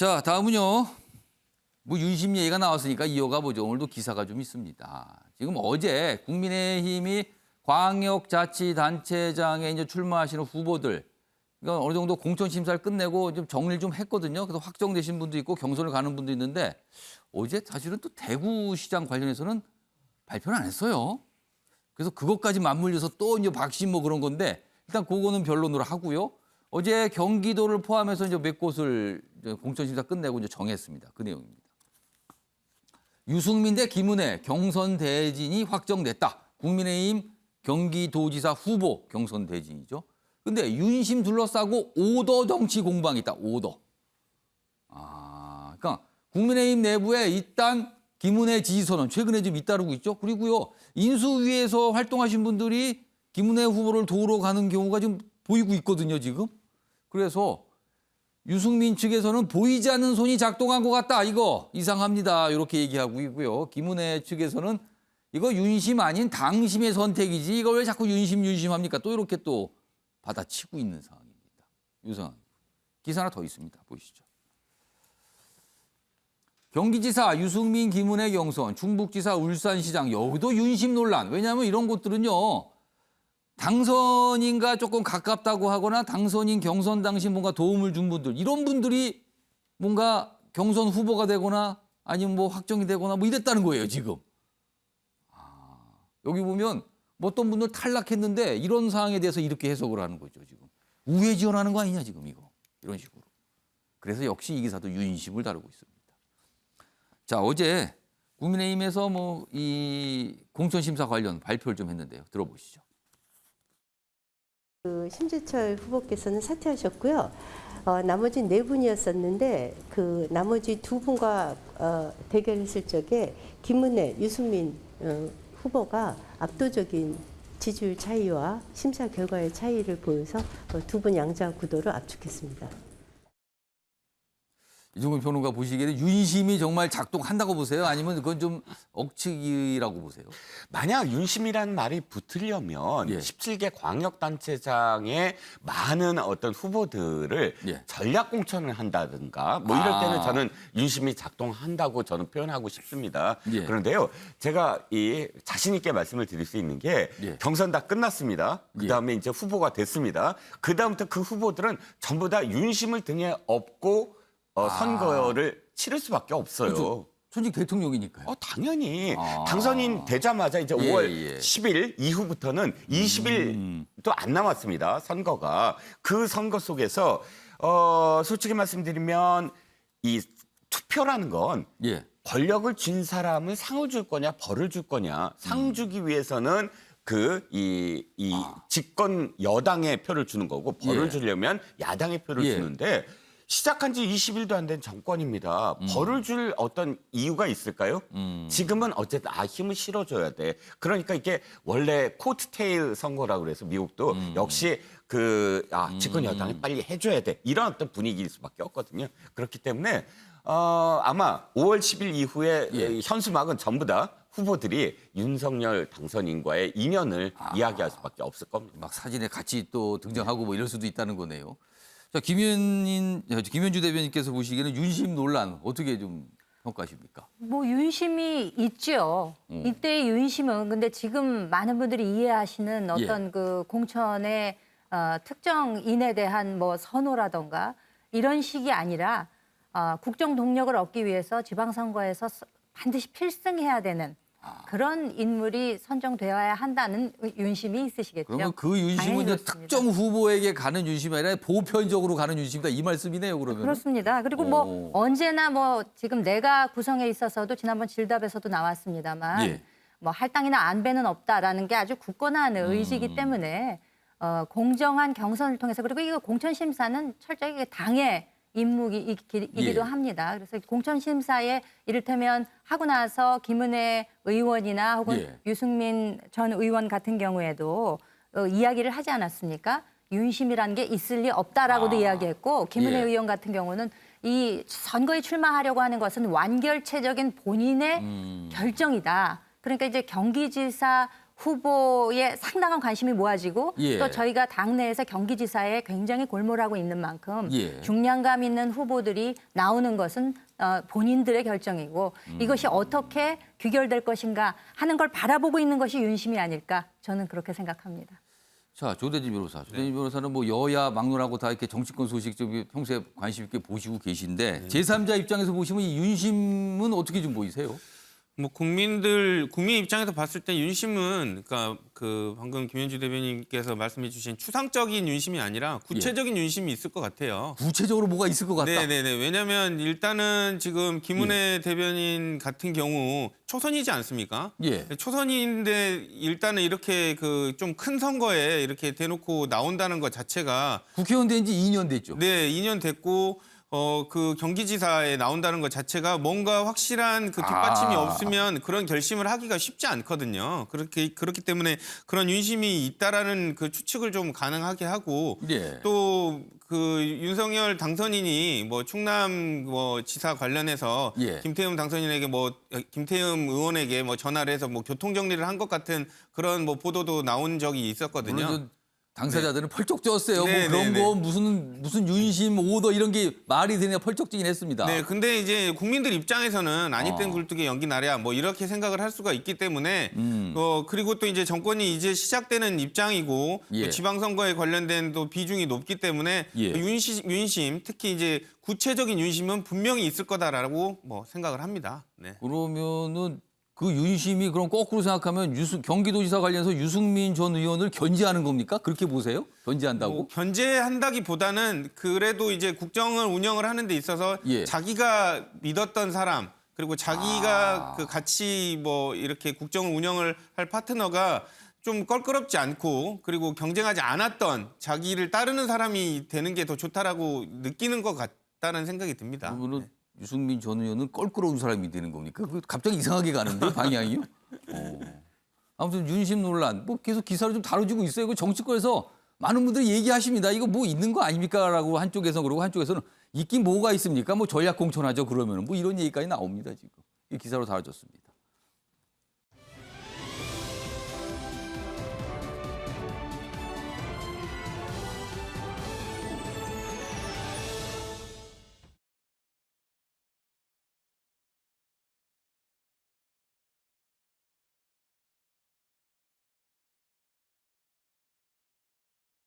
자, 다음은요. 뭐 윤심 얘기가 나왔으니까 이어가 보죠. 오늘도 기사가 좀 있습니다. 지금 어제 국민의힘이 광역자치단체장에 이제 출마하시는 후보들, 그러니까 어느 정도 공천 심사를 끝내고 좀 정리를 좀 했거든요. 그래서 확정되신 분도 있고 경선을 가는 분도 있는데 어제 사실은 또 대구시장 관련해서는 발표를 안 했어요. 그래서 그것까지 맞물려서 또 이제 박심 뭐 그런 건데 일단 그거는 변론으로 하고요. 어제 경기도를 포함해서 이제 몇 곳을 공천 심사 끝내고 이제 정했습니다. 그 내용입니다. 유승민 대 김은혜 경선 대진이 확정됐다. 국민의힘 경기도지사 후보 경선 대진이죠. 근데 윤심 둘러싸고 오더 정치 공방이 있다. 오더. 그러니까 국민의힘 내부에 일단 김은혜 지지선언 최근에 좀 잇따르고 있죠. 그리고요 인수위에서 활동하신 분들이 김은혜 후보를 도우러 가는 경우가 좀 보이고 있거든요. 지금. 그래서 유승민 측에서는 보이지 않는 손이 작동한 것 같다. 이거 이상합니다. 이렇게 얘기하고 있고요. 김은혜 측에서는 이거 윤심 아닌 당심의 선택이지. 이걸 왜 자꾸 윤심합니까? 또 이렇게 또 받아치고 있는 상황입니다. 이 상황. 기사 하나 더 있습니다. 보시죠. 경기지사 유승민 김은혜 경선, 충북지사 울산시장 여기도 윤심 논란. 왜냐하면 이런 곳들은요. 당선인과 조금 가깝다고 하거나 당선인 경선 당시 뭔가 도움을 준 분들 이런 분들이 뭔가 경선 후보가 되거나 아니면 뭐 확정이 되거나 뭐 이랬다는 거예요 지금. 여기 보면 뭐 어떤 분들 탈락했는데 이런 상황에 대해서 이렇게 해석을 하는 거죠 지금. 우회 지원하는 거 아니냐 지금 이거 이런 식으로. 그래서 역시 이 기사도 윤심을 다루고 있습니다. 자 어제 국민의힘에서 뭐 이 공천심사 관련 발표를 좀 했는데요. 들어보시죠. 심재철 후보께서는 사퇴하셨고요. 나머지 네 분이었었는데 그 나머지 두 분과 대결했을 적에 김은혜, 유승민 후보가 압도적인 지지율 차이와 심사 결과의 차이를 보여서 두 분 양자 구도를 압축했습니다. 이종근 평론가 보시기에는 윤심이 정말 작동한다고 보세요? 아니면 그건 좀 억측이라고 보세요? 만약 윤심이라는 말이 붙으려면 예. 17개 광역단체장의 많은 어떤 후보들을 예. 전략 공천을 한다든가 뭐 이럴 때는 저는 윤심이 작동한다고 저는 표현하고 싶습니다. 예. 그런데요, 제가 이 자신 있게 말씀을 드릴 수 있는 게 예. 경선 다 끝났습니다. 그다음에 이제 후보가 됐습니다. 그다음부터 그 후보들은 전부 다 윤심을 등에 업고 선거를 치를 수밖에 없어요. 그렇죠. 전직 대통령이니까요. 당연히 당선인 되자마자 이제 예, 5월 예. 10일 이후부터는 20일도 안 남았습니다. 선거가. 그 선거 속에서 솔직히 말씀드리면 이 투표라는 건 예. 권력을 쥔 사람은 상을 줄 거냐 벌을 줄 거냐. 상 주기 위해서는 집권 여당의 표를 주는 거고 벌을 예. 주려면 야당의 표를 예. 주는데 시작한 지 20일도 안 된 정권입니다. 벌을 줄 어떤 이유가 있을까요? 지금은 어쨌든 힘을 실어줘야 돼. 그러니까 이게 원래 코트테일 선거라고 그래서 미국도 역시 집권 여당이 빨리 해줘야 돼. 이런 어떤 분위기일 수밖에 없거든요. 그렇기 때문에 아마 5월 10일 이후에 예. 현수막은 전부 다 후보들이 윤석열 당선인과의 인연을 이야기할 수밖에 없을 겁니다. 막 사진에 같이 또 등장하고 뭐 이럴 수도 있다는 거네요. 자, 김현주 대변인께서 보시기에는 윤심 논란 어떻게 좀 평가하십니까? 뭐 윤심이 있죠. 이때의 윤심은 근데 지금 많은 분들이 이해하시는 어떤 그 공천의 특정인에 대한 뭐 선호라던가 이런 식이 아니라 국정 동력을 얻기 위해서 지방선거에서 반드시 필승해야 되는 그런 인물이 선정되어야 한다는 윤심이 있으시겠죠. 그러면 그 윤심은 이제 특정 후보에게 가는 윤심이 아니라 보편적으로 가는 윤심이다 이 말씀이네요. 그러면. 그렇습니다. 그리고 뭐 언제나 뭐 지금 내가 구성에 있어서도 지난번 질답에서도 나왔습니다만 예. 뭐 할당이나 안배는 없다라는 게 아주 굳건한 의지이기 때문에 공정한 경선을 통해서 그리고 이거 공천 심사는 철저히 당의 임무이기도 합니다. 그래서 공천 심사에 이를테면 하고 나서 김은혜 의원이나 혹은 유승민 전 의원 같은 경우에도 이야기를 하지 않았습니까? 윤심이라는 게 있을 리 없다라고도 이야기했고 김은혜 의원 같은 경우는 이 선거에 출마하려고 하는 것은 완결체적인 본인의 결정이다. 그러니까 이제 경기지사 후보에 상당한 관심이 모아지고 예. 또 저희가 당내에서 경기지사에 굉장히 골몰하고 있는 만큼 예. 중량감 있는 후보들이 나오는 것은 본인들의 결정이고 이것이 어떻게 규결될 것인가 하는 걸 바라보고 있는 것이 윤심이 아닐까 저는 그렇게 생각합니다. 자, 조대진 변호사. 조대진 변호사는 뭐 여야 막론하고 다 이렇게 정치권 소식 좀 평소에 관심 있게 보시고 계신데 제3자 입장에서 보시면 이 윤심은 어떻게 좀 보이세요? 뭐 국민 입장에서 봤을 때 윤심은 그러니까 그 방금 김현주 대변인께서 말씀해주신 추상적인 윤심이 아니라 구체적인 윤심이 있을 것 같아요. 구체적으로 뭐가 있을 것 같다. 네네네. 왜냐하면 일단은 지금 김은혜 대변인 같은 경우 초선이지 않습니까? 예. 초선인데 일단은 이렇게 그 좀 큰 선거에 이렇게 대놓고 나온다는 것 자체가 국회의원 된 지 2년 됐죠. 네, 2년 됐고 그 경기지사에 나온다는 것 자체가 뭔가 확실한 그 뒷받침이 없으면 그런 결심을 하기가 쉽지 않거든요. 그렇기 때문에 그런 윤심이 있다라는 그 추측을 좀 가능하게 하고 예. 또 그 윤석열 당선인이 뭐 충남 뭐 지사 관련해서 예. 김태흠 당선인에게 뭐 김태흠 의원에게 뭐 전화를 해서 뭐 교통 정리를 한 것 같은 그런 뭐 보도도 나온 적이 있었거든요. 물론 당사자들은 펄쩍 쪘어요. 네, 뭐 그런 네, 거 무슨 윤심 오더 이런 게 말이 되냐 펄쩍 뛰긴 했습니다. 네, 근데 이제 국민들 입장에서는 아니 땐 굴뚝에 연기 나랴 뭐 이렇게 생각을 할 수가 있기 때문에 그리고 또 이제 정권이 이제 시작되는 입장이고 예. 또 지방선거에 관련된 또 비중이 높기 때문에 예. 그 윤심 특히 이제 구체적인 윤심은 분명히 있을 거다라고 뭐 생각을 합니다. 네. 그러면은 그 윤심이 그럼 거꾸로 생각하면 경기도지사 관련해서 유승민 전 의원을 견제하는 겁니까? 그렇게 보세요? 견제한다고? 뭐 견제한다기보다는 그래도 이제 국정을 운영을 하는 데 있어서 예. 자기가 믿었던 사람 그리고 자기가 그 같이 뭐 이렇게 국정을 운영을 할 파트너가 좀 껄끄럽지 않고 그리고 경쟁하지 않았던 자기를 따르는 사람이 되는 게 더 좋다라고 느끼는 것 같다는 생각이 듭니다. 그러면은 유승민 전 의원은 껄끄러운 사람이 되는 겁니까? 그 갑자기 이상하게 가는데 방향이요? 아무튼 윤심 논란 뭐 계속 기사로 좀 다뤄지고 있어요. 그 정치권에서 많은 분들이 얘기하십니다. 이거 뭐 있는 거 아닙니까라고 한쪽에서 그러고 한쪽에서는 있긴 뭐가 있습니까? 뭐 전략 공천하죠 그러면은 뭐 이런 얘기까지 나옵니다 지금. 이 기사로 다뤄졌습니다.